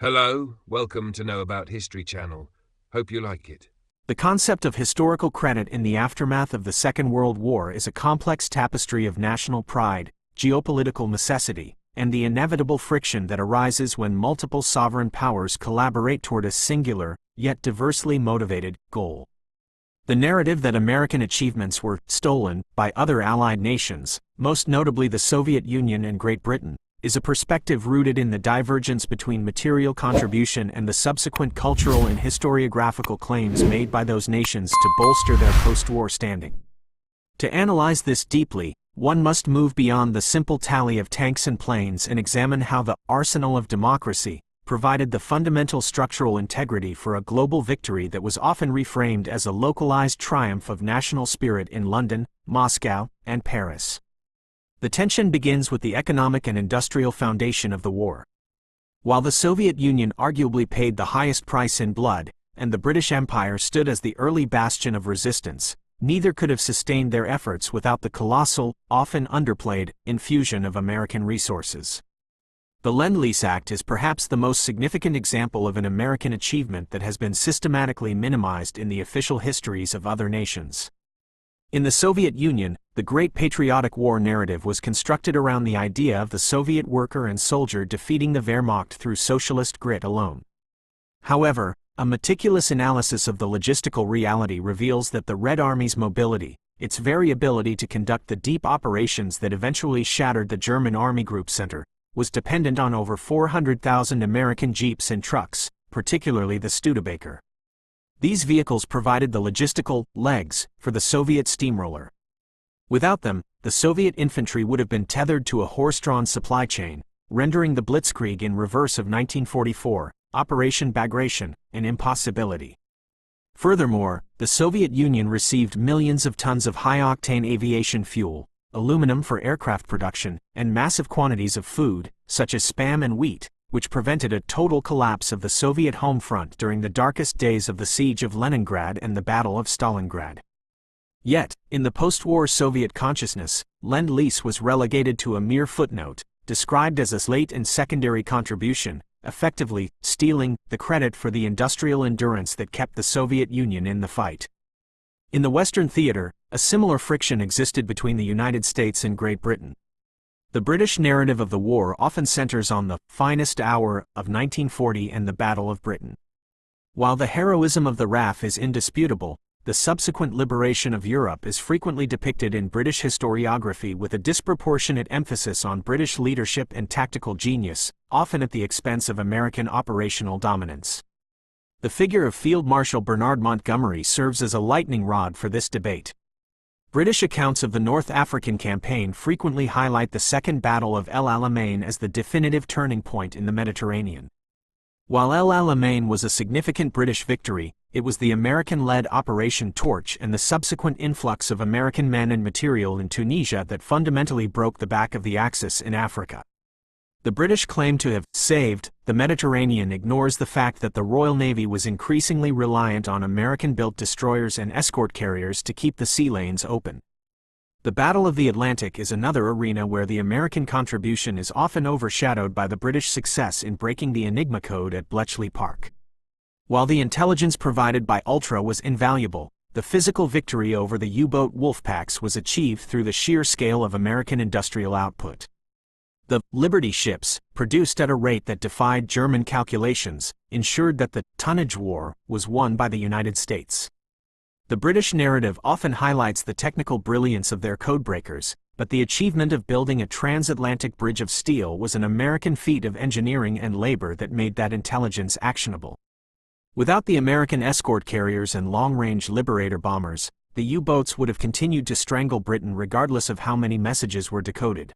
Hello, welcome to Know About History channel. Hope you like it. The concept of historical credit in the aftermath of the Second World War is a complex tapestry of national pride, geopolitical necessity, and the inevitable friction that arises when multiple sovereign powers collaborate toward a singular, yet diversely motivated, goal. The narrative that American achievements were stolen by other Allied nations, most notably the Soviet Union and Great Britain, is a perspective rooted in the divergence between material contribution and the subsequent cultural and historiographical claims made by those nations to bolster their post-war standing. To analyze this deeply, one must move beyond the simple tally of tanks and planes and examine how the arsenal of democracy provided the fundamental structural integrity for a global victory that was often reframed as a localized triumph of national spirit in London, Moscow, and Paris. The tension begins with the economic and industrial foundation of the war. While the Soviet Union arguably paid the highest price in blood, and the British Empire stood as the early bastion of resistance, neither could have sustained their efforts without the colossal, often underplayed, infusion of American resources. The Lend-Lease Act is perhaps the most significant example of an American achievement that has been systematically minimized in the official histories of other nations. In the Soviet Union, the Great Patriotic War narrative was constructed around the idea of the Soviet worker and soldier defeating the Wehrmacht through socialist grit alone. However, a meticulous analysis of the logistical reality reveals that the Red Army's mobility, its very ability to conduct the deep operations that eventually shattered the German Army Group Center, was dependent on over 400,000 American jeeps and trucks, particularly the Studebaker. These vehicles provided the logistical legs for the Soviet steamroller. Without them, the Soviet infantry would have been tethered to a horse-drawn supply chain, rendering the Blitzkrieg in reverse of 1944, Operation Bagration, an impossibility. Furthermore, the Soviet Union received millions of tons of high-octane aviation fuel, aluminum for aircraft production, and massive quantities of food, such as spam and wheat, which prevented a total collapse of the Soviet home front during the darkest days of the siege of Leningrad and the Battle of Stalingrad. Yet, in the post-war Soviet consciousness, Lend-Lease was relegated to a mere footnote, described as a late and secondary contribution, effectively stealing the credit for the industrial endurance that kept the Soviet Union in the fight. In the Western theater, a similar friction existed between the United States and Great Britain. The British narrative of the war often centers on the finest hour of 1940 and the Battle of Britain. While the heroism of the RAF is indisputable, the subsequent liberation of Europe is frequently depicted in British historiography with a disproportionate emphasis on British leadership and tactical genius, often at the expense of American operational dominance. The figure of Field Marshal Bernard Montgomery serves as a lightning rod for this debate. British accounts of the North African campaign frequently highlight the Second Battle of El Alamein as the definitive turning point in the Mediterranean. While El Alamein was a significant British victory, it was the American-led Operation Torch and the subsequent influx of American men and material in Tunisia that fundamentally broke the back of the Axis in Africa. The British claim to have saved the Mediterranean ignores the fact that the Royal Navy was increasingly reliant on American-built destroyers and escort carriers to keep the sea lanes open. The Battle of the Atlantic is another arena where the American contribution is often overshadowed by the British success in breaking the Enigma code at Bletchley Park. While the intelligence provided by Ultra was invaluable, the physical victory over the U-boat wolfpacks was achieved through the sheer scale of American industrial output. The Liberty ships, produced at a rate that defied German calculations, ensured that the tonnage war was won by the United States. The British narrative often highlights the technical brilliance of their codebreakers, but the achievement of building a transatlantic bridge of steel was an American feat of engineering and labor that made that intelligence actionable. Without the American escort carriers and long-range Liberator bombers, the U-boats would have continued to strangle Britain regardless of how many messages were decoded.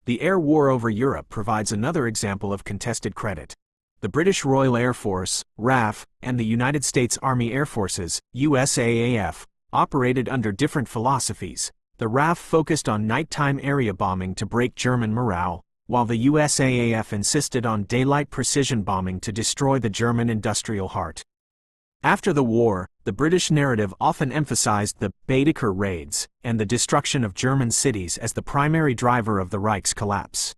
The air war over Europe provides another example of contested credit. The British Royal Air Force, RAF, and the United States Army Air Forces, USAAF, operated under different philosophies. The RAF focused on nighttime area bombing to break German morale, while the USAAF insisted on daylight precision bombing to destroy the German industrial heart. After the war, the British narrative often emphasized the Baedeker raids and the destruction of German cities as the primary driver of the Reich's collapse.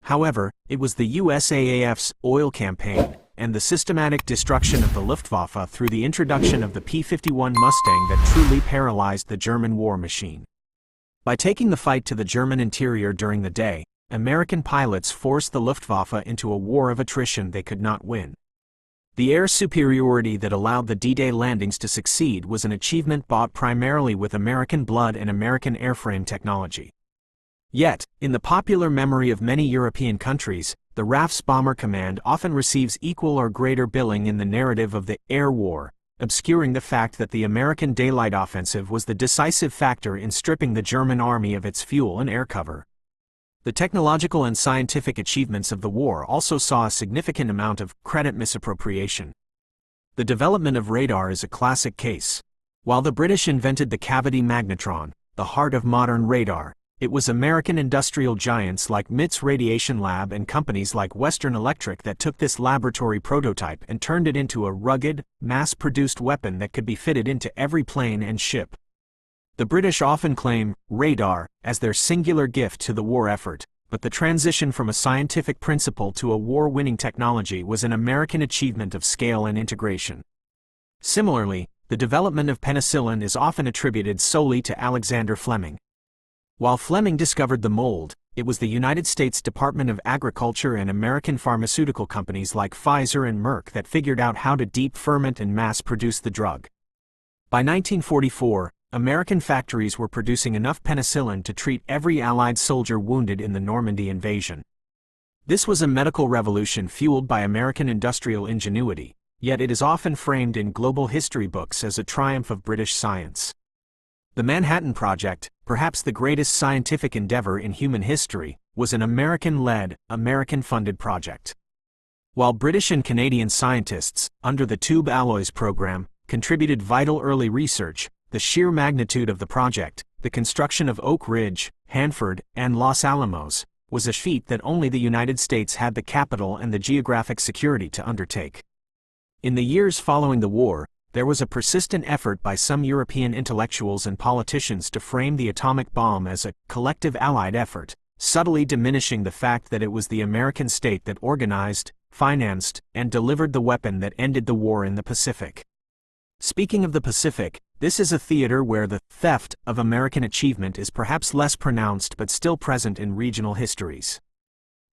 However, it was the USAAF's oil campaign and the systematic destruction of the Luftwaffe through the introduction of the P-51 Mustang that truly paralyzed the German war machine. By taking the fight to the German interior during the day, American pilots forced the Luftwaffe into a war of attrition they could not win. The air superiority that allowed the D-Day landings to succeed was an achievement bought primarily with American blood and American airframe technology. Yet, in the popular memory of many European countries, the RAF's Bomber Command often receives equal or greater billing in the narrative of the Air War, obscuring the fact that the American daylight offensive was the decisive factor in stripping the German army of its fuel and air cover. The technological and scientific achievements of the war also saw a significant amount of credit misappropriation. The development of radar is a classic case. While the British invented the cavity magnetron, the heart of modern radar, it was American industrial giants like MIT's Radiation Lab and companies like Western Electric that took this laboratory prototype and turned it into a rugged, mass-produced weapon that could be fitted into every plane and ship. The British often claim radar as their singular gift to the war effort, but the transition from a scientific principle to a war-winning technology was an American achievement of scale and integration. Similarly, the development of penicillin is often attributed solely to Alexander Fleming. While Fleming discovered the mold, it was the United States Department of Agriculture and American pharmaceutical companies like Pfizer and Merck that figured out how to deep ferment and mass-produce the drug. By 1944, American factories were producing enough penicillin to treat every Allied soldier wounded in the Normandy invasion. This was a medical revolution fueled by American industrial ingenuity, yet it is often framed in global history books as a triumph of British science. The Manhattan Project, perhaps the greatest scientific endeavor in human history, was an American-led, American-funded project. While British and Canadian scientists, under the Tube Alloys program, contributed vital early research, the sheer magnitude of the project, the construction of Oak Ridge, Hanford, and Los Alamos, was a feat that only the United States had the capital and the geographic security to undertake. In the years following the war, there was a persistent effort by some European intellectuals and politicians to frame the atomic bomb as a collective Allied effort, subtly diminishing the fact that it was the American state that organized, financed, and delivered the weapon that ended the war in the Pacific. Speaking of the Pacific, this is a theater where the theft of American achievement is perhaps less pronounced but still present in regional histories.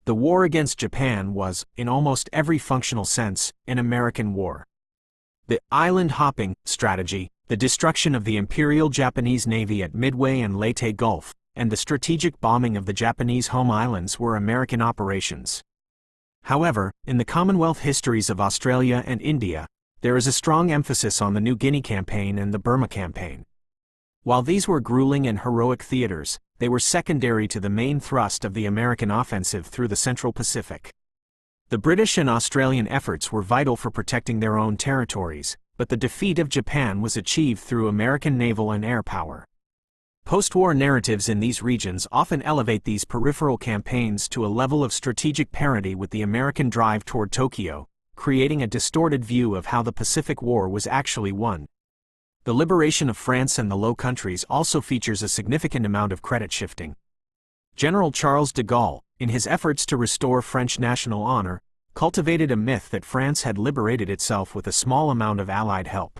The war against Japan was, in almost every functional sense, an American war. The island-hopping strategy, the destruction of the Imperial Japanese Navy at Midway and Leyte Gulf, and the strategic bombing of the Japanese home islands were American operations. However, in the Commonwealth histories of Australia and India, there is a strong emphasis on the New Guinea campaign and the Burma campaign. While these were grueling and heroic theaters, they were secondary to the main thrust of the American offensive through the Central Pacific. The British and Australian efforts were vital for protecting their own territories, but the defeat of Japan was achieved through American naval and air power. Post-war narratives in these regions often elevate these peripheral campaigns to a level of strategic parity with the American drive toward Tokyo, creating a distorted view of how the Pacific War was actually won. The liberation of France and the Low Countries also features a significant amount of credit shifting. General Charles de Gaulle, in his efforts to restore French national honor, cultivated a myth that France had liberated itself with a small amount of Allied help.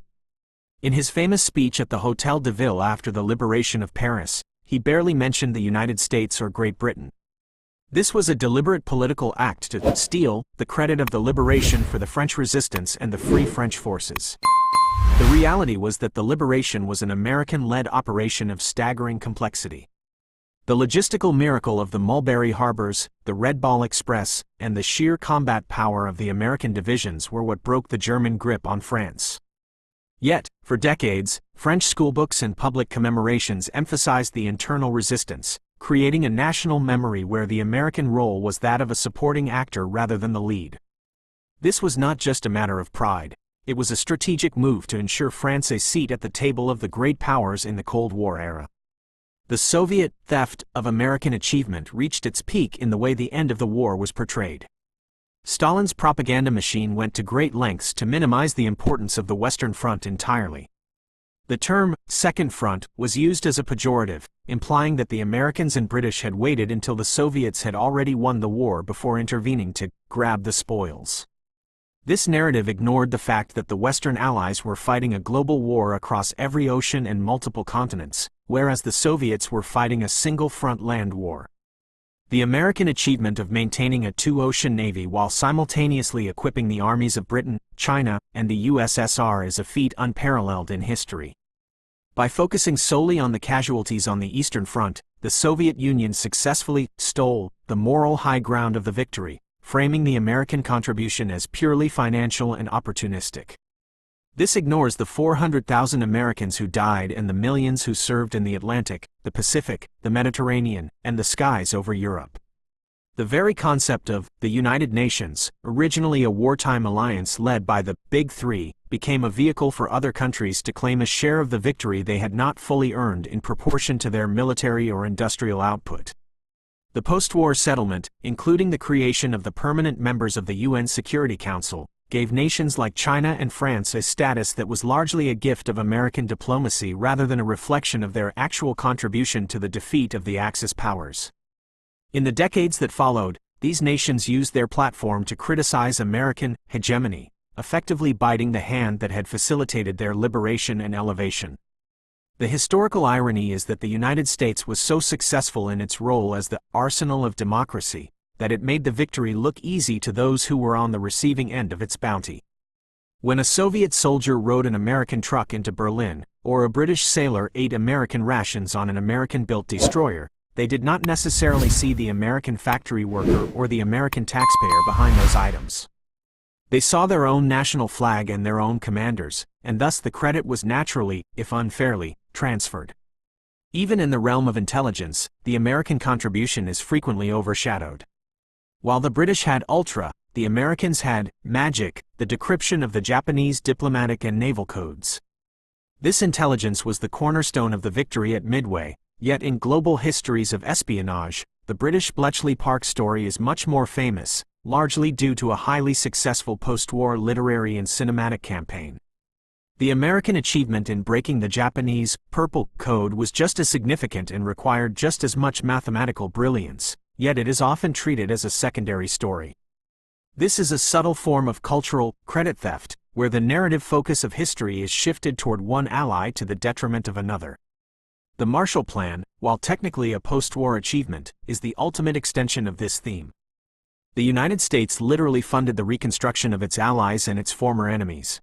In his famous speech at the Hôtel de Ville after the liberation of Paris, he barely mentioned the United States or Great Britain. This was a deliberate political act to steal the credit of the liberation for the French resistance and the Free French forces. The reality was that the liberation was an American-led operation of staggering complexity. The logistical miracle of the Mulberry Harbors, the Red Ball Express, and the sheer combat power of the American divisions were what broke the German grip on France. Yet, for decades, French schoolbooks and public commemorations emphasized the internal resistance, creating a national memory where the American role was that of a supporting actor rather than the lead. This was not just a matter of pride, it was a strategic move to ensure France a seat at the table of the great powers in the Cold War era. The Soviet theft of American achievement reached its peak in the way the end of the war was portrayed. Stalin's propaganda machine went to great lengths to minimize the importance of the Western Front entirely. The term Second Front was used as a pejorative, implying that the Americans and British had waited until the Soviets had already won the war before intervening to grab the spoils. This narrative ignored the fact that the Western Allies were fighting a global war across every ocean and multiple continents, whereas the Soviets were fighting a single-front land war. The American achievement of maintaining a two-ocean navy while simultaneously equipping the armies of Britain, China, and the USSR is a feat unparalleled in history. By focusing solely on the casualties on the Eastern Front, the Soviet Union successfully stole the moral high ground of the victory, framing the American contribution as purely financial and opportunistic. This ignores the 400,000 Americans who died and the millions who served in the Atlantic, the Pacific, the Mediterranean, and the skies over Europe. The very concept of the United Nations, originally a wartime alliance led by the Big Three, became a vehicle for other countries to claim a share of the victory they had not fully earned in proportion to their military or industrial output. The post-war settlement, including the creation of the permanent members of the UN Security Council, gave nations like China and France a status that was largely a gift of American diplomacy rather than a reflection of their actual contribution to the defeat of the Axis powers. In the decades that followed, these nations used their platform to criticize American hegemony, effectively biting the hand that had facilitated their liberation and elevation. The historical irony is that the United States was so successful in its role as the arsenal of democracy, that it made the victory look easy to those who were on the receiving end of its bounty. When a Soviet soldier rode an American truck into Berlin, or a British sailor ate American rations on an American-built destroyer, they did not necessarily see the American factory worker or the American taxpayer behind those items. They saw their own national flag and their own commanders, and thus the credit was naturally, if unfairly, transferred. Even in the realm of intelligence, the American contribution is frequently overshadowed. While the British had ultra, the Americans had magic, the decryption of the Japanese diplomatic and naval codes. This intelligence was the cornerstone of the victory at Midway, yet in global histories of espionage, the British Bletchley Park story is much more famous, largely due to a highly successful post-war literary and cinematic campaign. The American achievement in breaking the Japanese Purple Code was just as significant and required just as much mathematical brilliance, yet it is often treated as a secondary story. This is a subtle form of cultural credit theft, where the narrative focus of history is shifted toward one ally to the detriment of another. The Marshall Plan, while technically a post-war achievement, is the ultimate extension of this theme. The United States literally funded the reconstruction of its allies and its former enemies.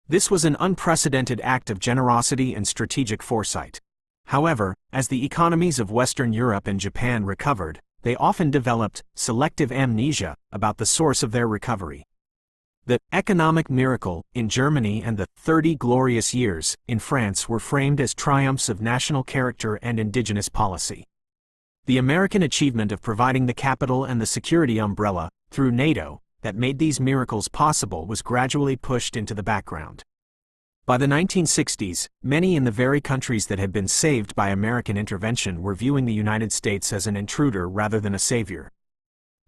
This was an unprecedented act of generosity and strategic foresight. However, as the economies of Western Europe and Japan recovered, they often developed selective amnesia about the source of their recovery. The economic miracle in Germany and the 30 glorious years in France were framed as triumphs of national character and indigenous policy. The American achievement of providing the capital and the security umbrella, through NATO, that made these miracles possible was gradually pushed into the background. By the 1960s, many in the very countries that had been saved by American intervention were viewing the United States as an intruder rather than a savior.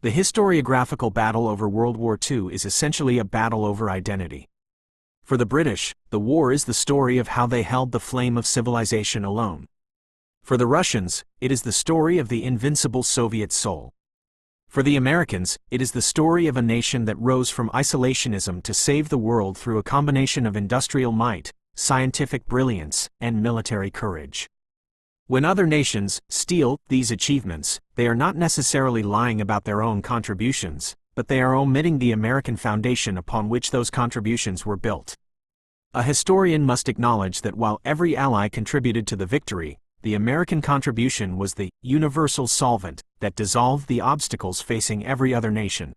The historiographical battle over World War II is essentially a battle over identity. For the British, the war is the story of how they held the flame of civilization alone. For the Russians, it is the story of the invincible Soviet soul. For the Americans, it is the story of a nation that rose from isolationism to save the world through a combination of industrial might, scientific brilliance, and military courage. When other nations steal these achievements, they are not necessarily lying about their own contributions, but they are omitting the American foundation upon which those contributions were built. A historian must acknowledge that while every ally contributed to the victory, the American contribution was the universal solvent that dissolved the obstacles facing every other nation.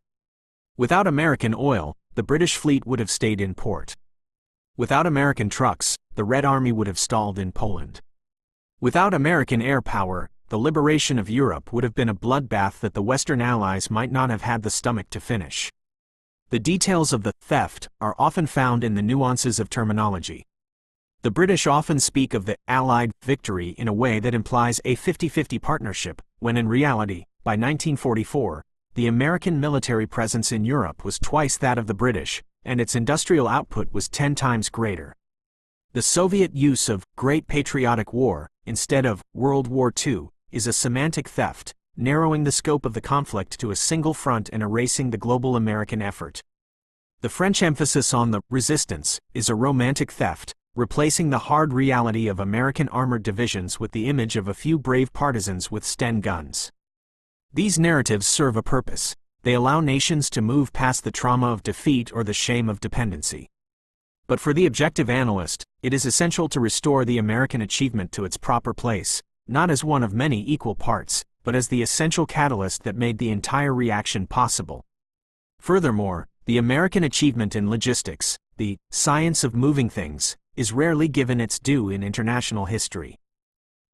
Without American oil, the British fleet would have stayed in port. Without American trucks, the Red Army would have stalled in Poland. Without American air power, the liberation of Europe would have been a bloodbath that the Western Allies might not have had the stomach to finish. The details of the theft are often found in the nuances of terminology. The British often speak of the Allied victory in a way that implies a 50-50 partnership, when in reality, by 1944, the American military presence in Europe was twice that of the British, and its industrial output was 10 times greater. The Soviet use of Great Patriotic War instead of World War II is a semantic theft, narrowing the scope of the conflict to a single front and erasing the global American effort. The French emphasis on the resistance is a romantic theft, replacing the hard reality of American armored divisions with the image of a few brave partisans with Sten guns. These narratives serve a purpose. They allow nations to move past the trauma of defeat or the shame of dependency. But for the objective analyst, it is essential to restore the American achievement to its proper place, not as one of many equal parts, but as the essential catalyst that made the entire reaction possible. Furthermore, the American achievement in logistics, the science of moving things, is rarely given its due in international history.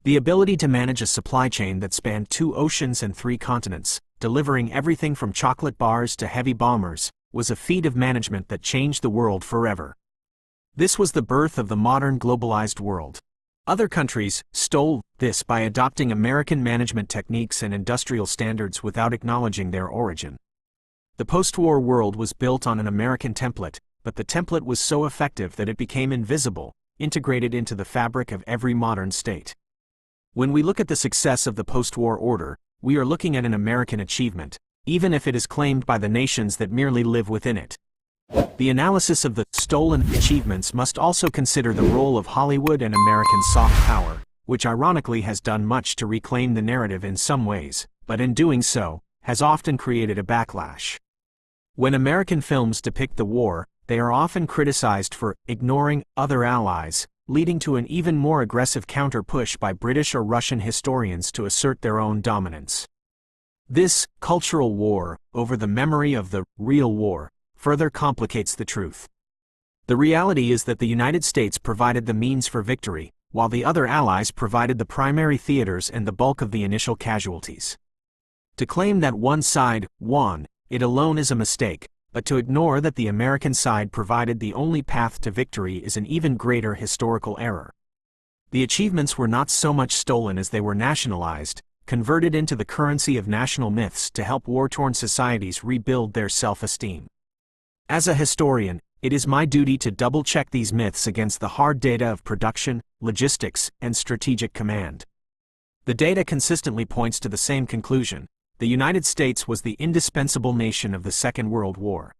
The ability to manage a supply chain that spanned 2 oceans and 3 continents, delivering everything from chocolate bars to heavy bombers, was a feat of management that changed the world forever. This was the birth of the modern globalized world. Other countries stole this by adopting American management techniques and industrial standards without acknowledging their origin. The post-war world was built on an American template, but the template was so effective that it became invisible, integrated into the fabric of every modern state. When we look at the success of the post-war order, we are looking at an American achievement, even if it is claimed by the nations that merely live within it. The analysis of the stolen achievements must also consider the role of Hollywood and American soft power, which ironically has done much to reclaim the narrative in some ways, but in doing so, has often created a backlash. When American films depict the war, they are often criticized for ignoring other allies, leading to an even more aggressive counter-push by British or Russian historians to assert their own dominance. This cultural war over the memory of the real war further complicates the truth. The reality is that the United States provided the means for victory, while the other allies provided the primary theaters and the bulk of the initial casualties. To claim that one side won, it alone is a mistake, but to ignore that the American side provided the only path to victory is an even greater historical error. The achievements were not so much stolen as they were nationalized, converted into the currency of national myths to help war-torn societies rebuild their self-esteem. As a historian, it is my duty to double-check these myths against the hard data of production, logistics, and strategic command. The data consistently points to the same conclusion: the United States was the indispensable nation of the Second World War.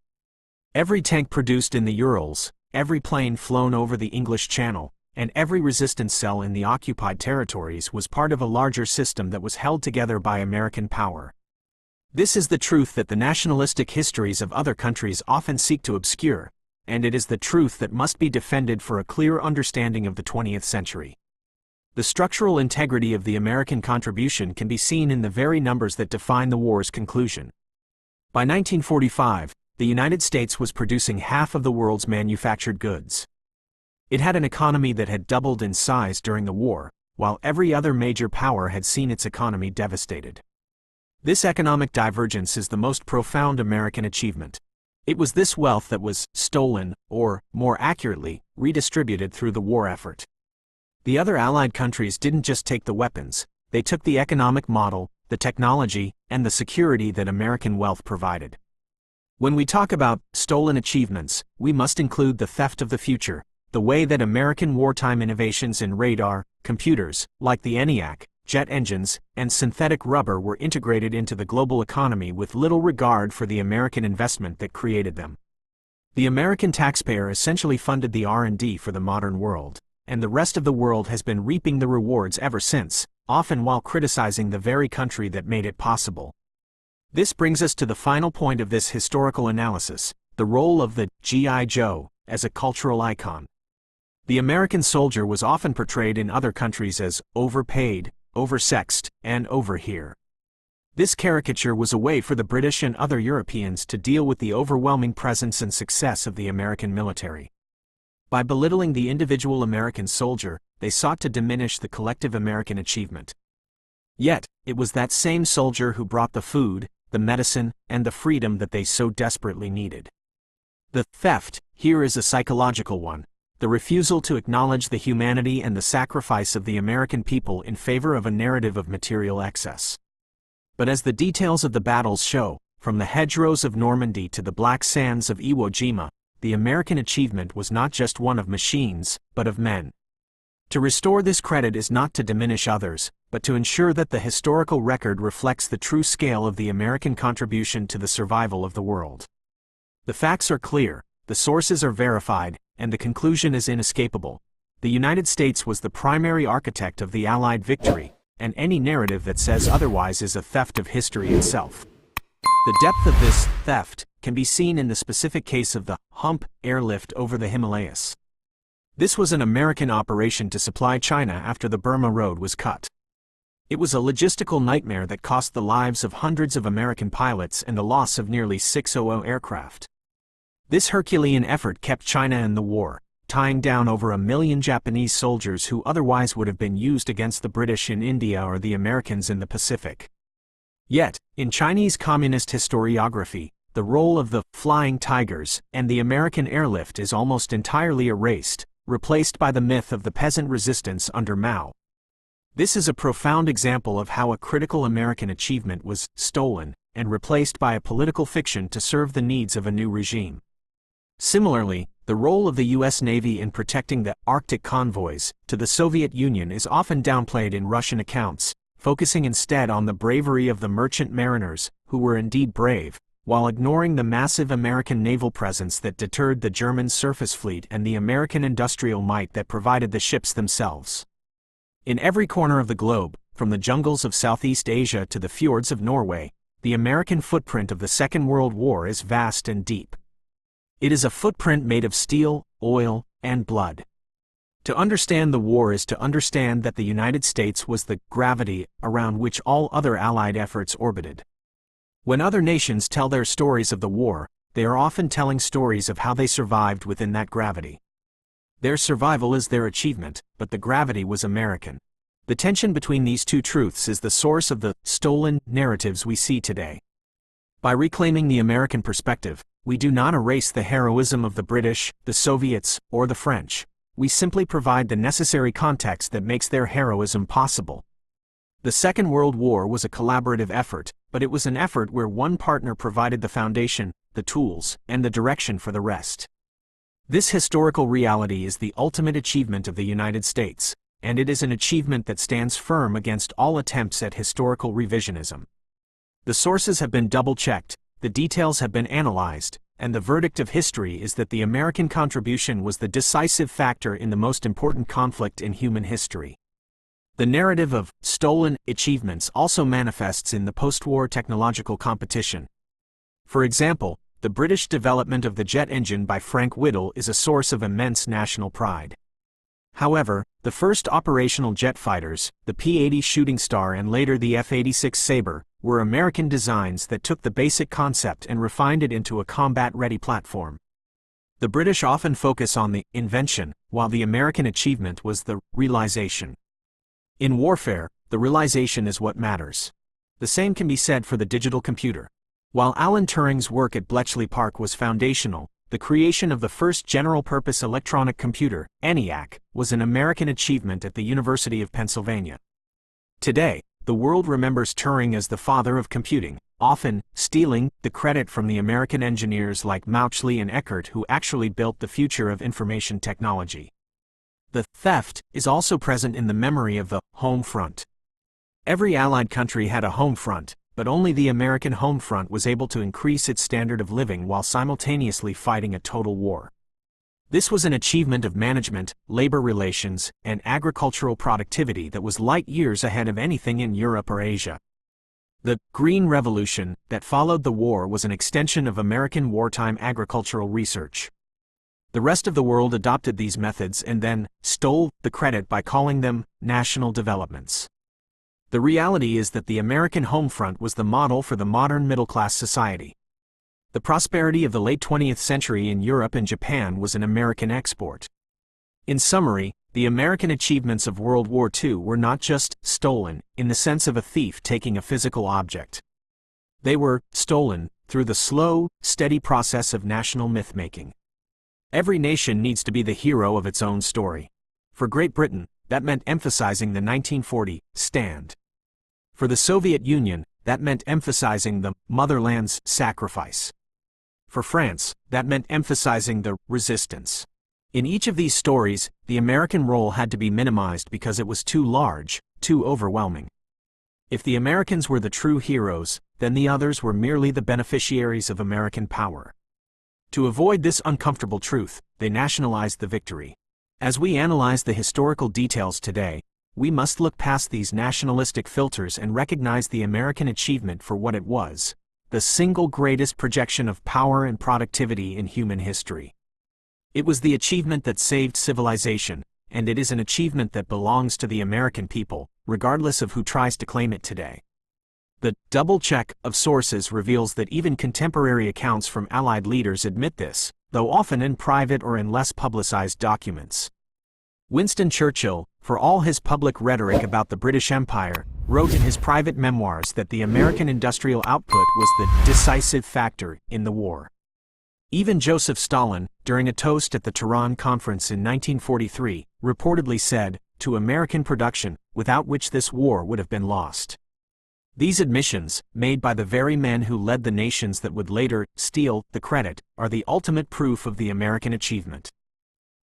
Every tank produced in the Urals, every plane flown over the English Channel, and every resistance cell in the occupied territories was part of a larger system that was held together by American power. This is the truth that the nationalistic histories of other countries often seek to obscure, and it is the truth that must be defended for a clear understanding of the 20th century. The structural integrity of the American contribution can be seen in the very numbers that define the war's conclusion. By 1945, the United States was producing half of the world's manufactured goods. It had an economy that had doubled in size during the war, while every other major power had seen its economy devastated. This economic divergence is the most profound American achievement. It was this wealth that was stolen, or, more accurately, redistributed through the war effort. The other Allied countries didn't just take the weapons, they took the economic model, the technology, and the security that American wealth provided. When we talk about stolen achievements, we must include the theft of the future, the way that American wartime innovations in radar, computers, like the ENIAC, jet engines, and synthetic rubber were integrated into the global economy with little regard for the American investment that created them. The American taxpayer essentially funded the R&D for the modern world, and the rest of the world has been reaping the rewards ever since, often while criticizing the very country that made it possible. This brings us to the final point of this historical analysis: the role of the G.I. Joe as a cultural icon. The American soldier was often portrayed in other countries as overpaid, oversexed, and overhere. This caricature was a way for the British and other Europeans to deal with the overwhelming presence and success of the American military. By belittling the individual American soldier, they sought to diminish the collective American achievement. Yet, it was that same soldier who brought the food, the medicine, and the freedom that they so desperately needed. The theft here is a psychological one: the refusal to acknowledge the humanity and the sacrifice of the American people in favor of a narrative of material excess. But as the details of the battles show, from the hedgerows of Normandy to the black sands of Iwo Jima, the American achievement was not just one of machines, but of men. To restore this credit is not to diminish others, but to ensure that the historical record reflects the true scale of the American contribution to the survival of the world. The facts are clear, the sources are verified, and the conclusion is inescapable. The United States was the primary architect of the Allied victory, and any narrative that says otherwise is a theft of history itself. The depth of this theft can be seen in the specific case of the Hump airlift over the Himalayas. This was an American operation to supply China after the Burma Road was cut. It was a logistical nightmare that cost the lives of hundreds of American pilots and the loss of nearly 600 aircraft. This Herculean effort kept China in the war, tying down over 1 million Japanese soldiers who otherwise would have been used against the British in India or the Americans in the Pacific. Yet, in Chinese communist historiography, the role of the Flying Tigers and the American airlift is almost entirely erased, replaced by the myth of the peasant resistance under Mao. This is a profound example of how a critical American achievement was stolen and replaced by a political fiction to serve the needs of a new regime. Similarly, the role of the U.S. Navy in protecting the Arctic convoys to the Soviet Union is often downplayed in Russian accounts, focusing instead on the bravery of the merchant mariners, who were indeed brave, while ignoring the massive American naval presence that deterred the German surface fleet and the American industrial might that provided the ships themselves. In every corner of the globe, from the jungles of Southeast Asia to the fjords of Norway, the American footprint of the Second World War is vast and deep. It is a footprint made of steel, oil, and blood. To understand the war is to understand that the United States was the gravity around which all other Allied efforts orbited. When other nations tell their stories of the war, they are often telling stories of how they survived within that gravity. Their survival is their achievement, but the gravity was American. The tension between these two truths is the source of the stolen narratives we see today. By reclaiming the American perspective, we do not erase the heroism of the British, the Soviets, or the French. We simply provide the necessary context that makes their heroism possible. The Second World War was a collaborative effort, but it was an effort where one partner provided the foundation, the tools, and the direction for the rest. This historical reality is the ultimate achievement of the United States, and it is an achievement that stands firm against all attempts at historical revisionism. The sources have been double-checked, the details have been analyzed, and the verdict of history is that the American contribution was the decisive factor in the most important conflict in human history. The narrative of stolen achievements also manifests in the post-war technological competition. For example, the British development of the jet engine by Frank Whittle is a source of immense national pride. However, the first operational jet fighters, the P-80 Shooting Star and later the F-86 Sabre, were American designs that took the basic concept and refined it into a combat-ready platform. The British often focus on the invention, while the American achievement was the realization. In warfare, the realization is what matters. The same can be said for the digital computer. While Alan Turing's work at Bletchley Park was foundational, the creation of the first general-purpose electronic computer, ENIAC, was an American achievement at the University of Pennsylvania. Today, the world remembers Turing as the father of computing, often stealing the credit from the American engineers like Mauchly and Eckert who actually built the future of information technology. The theft is also present in the memory of the home front. Every Allied country had a home front, but only the American home front was able to increase its standard of living while simultaneously fighting a total war. This was an achievement of management, labor relations, and agricultural productivity that was light years ahead of anything in Europe or Asia. The Green Revolution that followed the war was an extension of American wartime agricultural research. The rest of the world adopted these methods and then stole the credit by calling them national developments. The reality is that the American home front was the model for the modern middle-class society. The prosperity of the late 20th century in Europe and Japan was an American export. In summary, the American achievements of World War II were not just stolen, in the sense of a thief taking a physical object. They were stolen through the slow, steady process of national myth-making. Every nation needs to be the hero of its own story. For Great Britain, that meant emphasizing the 1940 stand. For the Soviet Union, that meant emphasizing the motherland's sacrifice. For France, that meant emphasizing the resistance. In each of these stories, the American role had to be minimized because it was too large, too overwhelming. If the Americans were the true heroes, then the others were merely the beneficiaries of American power. To avoid this uncomfortable truth, they nationalized the victory. As we analyze the historical details today, we must look past these nationalistic filters and recognize the American achievement for what it was: the single greatest projection of power and productivity in human history. It was the achievement that saved civilization, and it is an achievement that belongs to the American people, regardless of who tries to claim it today. The double check of sources reveals that even contemporary accounts from Allied leaders admit this, though often in private or in less publicized documents. Winston Churchill, for all his public rhetoric about the British Empire, wrote in his private memoirs that the American industrial output was the decisive factor in the war. Even Joseph Stalin, during a toast at the Tehran Conference in 1943, reportedly said, "To American production, without which this war would have been lost." These admissions, made by the very men who led the nations that would later steal the credit, are the ultimate proof of the American achievement.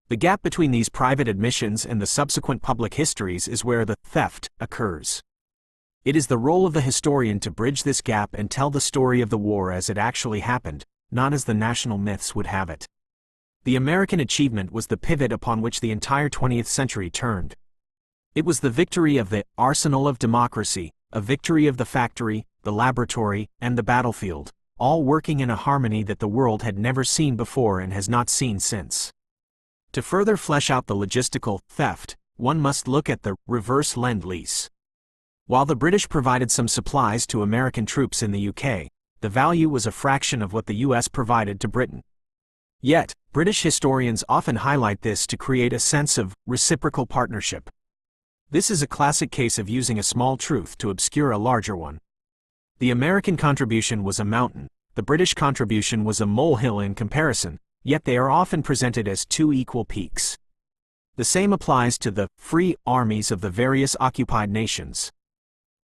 The gap between these private admissions and the subsequent public histories is where the theft occurs. It is the role of the historian to bridge this gap and tell the story of the war as it actually happened, not as the national myths would have it. The American achievement was the pivot upon which the entire 20th century turned. It was the victory of the arsenal of democracy, a victory of the factory, the laboratory, and the battlefield, all working in a harmony that the world had never seen before and has not seen since. To further flesh out the logistical theft, one must look at the reverse lend-lease. While the British provided some supplies to American troops in the UK, the value was a fraction of what the US provided to Britain. Yet, British historians often highlight this to create a sense of reciprocal partnership. This is a classic case of using a small truth to obscure a larger one. The American contribution was a mountain, the British contribution was a molehill in comparison, yet they are often presented as two equal peaks. The same applies to the free armies of the various occupied nations.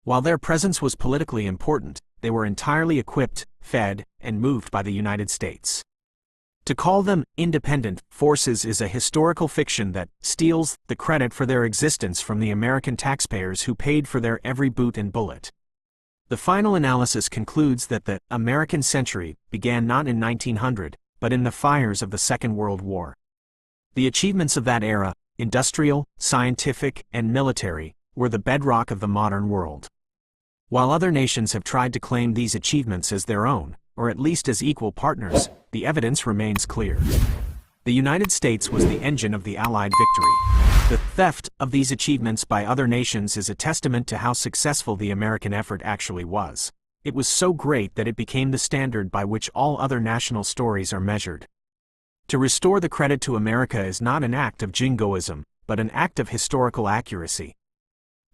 While their presence was politically important, they were entirely equipped, fed, and moved by the United States. To call them independent forces is a historical fiction that steals the credit for their existence from the American taxpayers who paid for their every boot and bullet. The final analysis concludes that the American century began not in 1900, but in the fires of the Second World War. The achievements of that era, industrial, scientific, and military, were the bedrock of the modern world. While other nations have tried to claim these achievements as their own, or at least as equal partners, the evidence remains clear. The United States was the engine of the Allied victory. The theft of these achievements by other nations is a testament to how successful the American effort actually was. It was so great that it became the standard by which all other national stories are measured. To restore the credit to America is not an act of jingoism, but an act of historical accuracy.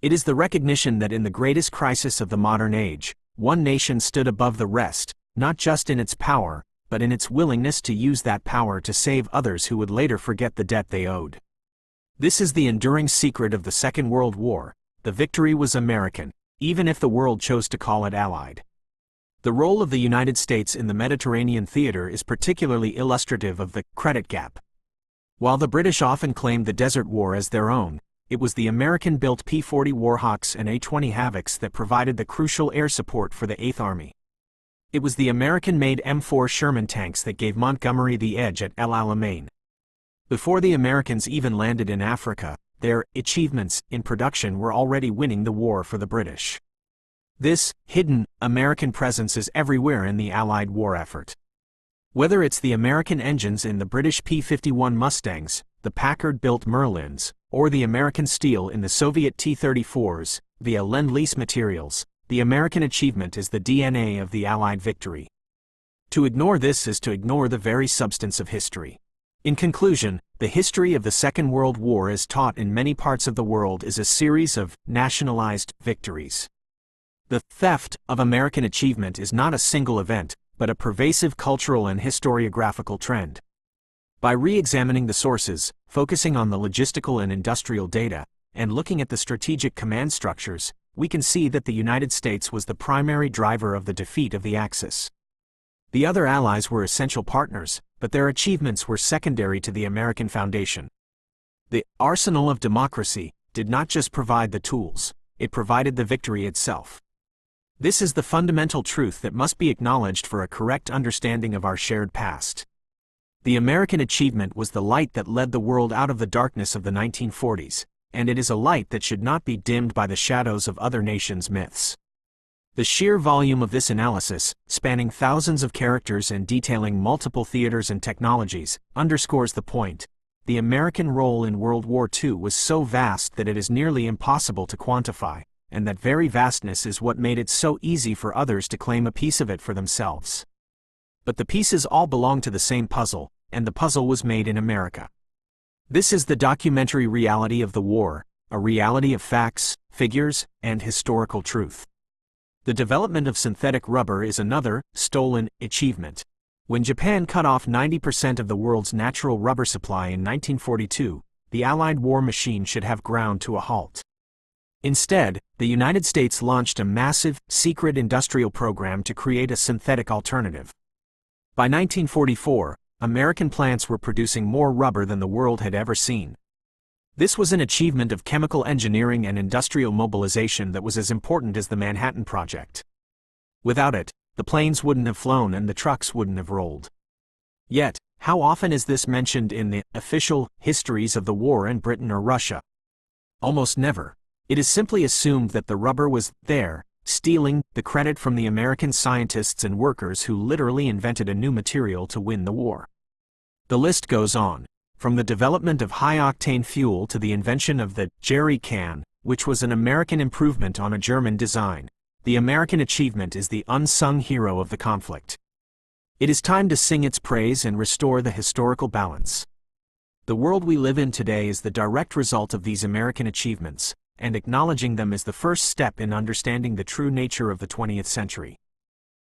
It is the recognition that in the greatest crisis of the modern age, one nation stood above the rest, not just in its power, but in its willingness to use that power to save others who would later forget the debt they owed. This is the enduring secret of the Second World War. The victory was American, even if the world chose to call it Allied. The role of the United States in the Mediterranean theater is particularly illustrative of the credit gap. While the British often claimed the Desert War as their own, it was the American-built P-40 Warhawks and A-20 Havocs that provided the crucial air support for the 8th Army. It was the American-made M4 Sherman tanks that gave Montgomery the edge at El Alamein. Before the Americans even landed in Africa, their achievements in production were already winning the war for the British. This hidden American presence is everywhere in the Allied war effort. Whether it's the American engines in the British P-51 Mustangs, the Packard-built Merlins, or the American steel in the Soviet T-34s, via Lend-Lease materials, the American achievement is the DNA of the Allied victory. To ignore this is to ignore the very substance of history. In conclusion, the history of the Second World War as taught in many parts of the world is a series of nationalized victories. The theft of American achievement is not a single event, but a pervasive cultural and historiographical trend. By re-examining the sources, focusing on the logistical and industrial data, and looking at the strategic command structures, we can see that the United States was the primary driver of the defeat of the Axis. The other allies were essential partners, but their achievements were secondary to the American foundation. The arsenal of democracy did not just provide the tools, it provided the victory itself. This is the fundamental truth that must be acknowledged for a correct understanding of our shared past. The American achievement was the light that led the world out of the darkness of the 1940s, and it is a light that should not be dimmed by the shadows of other nations' myths. The sheer volume of this analysis, spanning thousands of characters and detailing multiple theaters and technologies, underscores the point. The American role in World War II was so vast that it is nearly impossible to quantify, and that very vastness is what made it so easy for others to claim a piece of it for themselves. But the pieces all belong to the same puzzle, and the puzzle was made in America. This is the documentary reality of the war, a reality of facts, figures, and historical truth. The development of synthetic rubber is another, stolen, achievement. When Japan cut off 90% of the world's natural rubber supply in 1942, the Allied war machine should have ground to a halt. Instead, the United States launched a massive, secret industrial program to create a synthetic alternative. By 1944, American plants were producing more rubber than the world had ever seen. This was an achievement of chemical engineering and industrial mobilization that was as important as the Manhattan Project. Without it, the planes wouldn't have flown and the trucks wouldn't have rolled. Yet, how often is this mentioned in the official histories of the war in Britain or Russia? Almost never. It is simply assumed that the rubber was there, stealing the credit from the American scientists and workers who literally invented a new material to win the war. The list goes on, from the development of high-octane fuel to the invention of the jerry can, which was an American improvement on a German design. The American achievement is the unsung hero of the conflict. It is time to sing its praise and restore the historical balance. The world we live in today is the direct result of these American achievements, and acknowledging them is the first step in understanding the true nature of the 20th century.